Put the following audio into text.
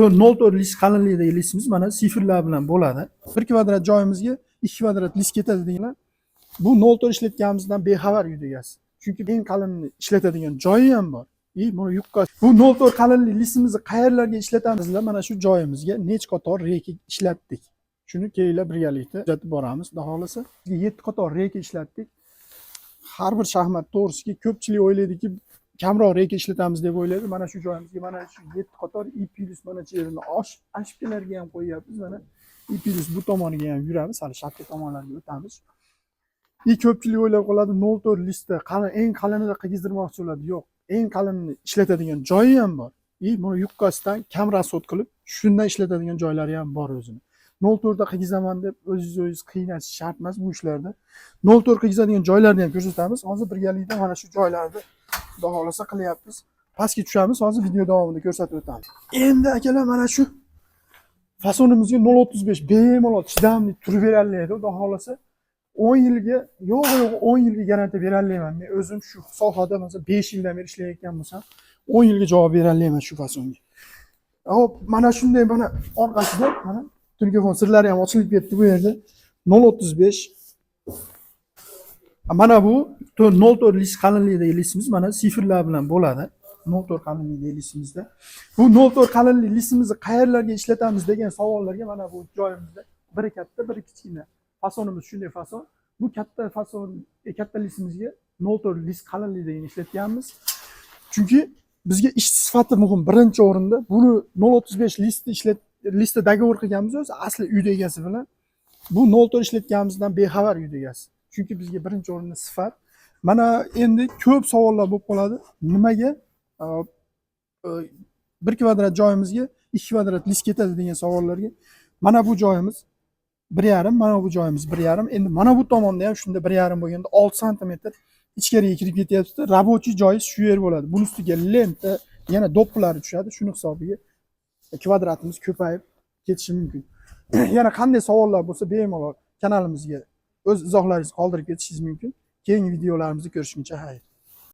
0,4 list qalinligidagi listimiz mana sifrlar bilan bo'ladi. 1 kvadrat joyimizga 2 kvadrat list ketadi deganlar. Bu 0,4 ishlatganimizdan bexabar uyda egasi. Chunki eng qalinni ishlatadigan joyi ham bor. Buni yupqa. Bu 0,4 qalinlik listimizni qayerlarga ishlatamizlar? Mana shu joyimizga nech qator reyka ishlatdik. Shuni keyinlar birgalikda kuzatib boramiz. Xudo xolasa 7 qator reyka ishlatdik. Har bir shaxmat to'g'risiga ko'pchilik o'ylaydiki, kamroq reyka ishlatamiz deb o'ylaydi. Mana shu joyimizga mana shu 7 qator ipilus mana shu yerini ashpkalarga ham qo'yapmiz. Mana ipilus bu tomoniga ham yuramiz. Hali shafqa tomonlarga o'tamiz. Ko'pchilik o'ylab qoladi 0,4 listda eng qalinida qilgizdirmoqchi bo'ladi. Yo'q, eng qalinni ishlatadigan joyi ham bor. Buni yupqasidan kam rasxod qilib, shundan ishlatadigan joylari ham bor o'zini. 0,4 da qilgizaman deb o'zingiz qiynashish shart emas bu ishlarda. 0,4 qilgizadigan joylarni ham ko'rsatamiz. Hozir birgalikda mana shu joylarni xudo xolasa qilyapmiz. Pastga tushamiz, hozir video davomida ko'rsatib o'tamiz. Endi akalar mana shu fasonimizga 0,35 bemalol chidamli turib beradi, xudo xolasa. 10 yilga, yo'q 10 yilga garantiya bera olmayman. Men o'zim shu sohada masalan 5 yildan beri ishlayotgan bo'lsam, 10 yilga javob bera olmayman shu fasonga. Hop, mana shunday mana orqasida mana telefon sirlari ham ochilib ketdi bu yerda. 0,35. Mana bu 0,4 list qalinligidagi listimiz mana sifrlar bilan bo'ladi. 0,4 qalinligidagi listimizda. Bu 0,4 qalinlik listimizni qayerlarga ishlatamiz degan savollarga mana bu joyimizda biri katta, biri kichkina. Fasonimiz shunday fason. Bu katta fason, katta listimizga 0,4 list qalinligidagini ishlatganmiz. Chunki bizga ish sifati muhim. Birinchi o'rinda buni 0,35 listda dogovor qilganmiz o'zi asli uyda egasi bilan. Bu 0,4 ishlatganimizdan bexabar uyda egasi. Chunki bizga birinchi o'rinda sifat. Mana endi ko'p savollar bo'lib qoladi. Nimaga 1 kvadrat joyimizga 2 kvadrat list ketadi degan savollarga. Mana bu joyimiz 1,5, mana bu joyimiz 1,5. Endi mana bu tomonda ham shunda 1,5 bo'lganda 6 sm ichkariga kirib ketyapti. Rabochiy joyi shu yer bo'ladi. Buning ustiga lenta, yana doppalari tushadi. Shuni hisobiga kvadratimiz ko'payib ketishi mumkin. Yana qanday savollar bo'lsa bemalol kanalimizga o'z izohlaringizni qoldirib ketishingiz mumkin. Keyingi videolarimizni ko'rishguncha xayr.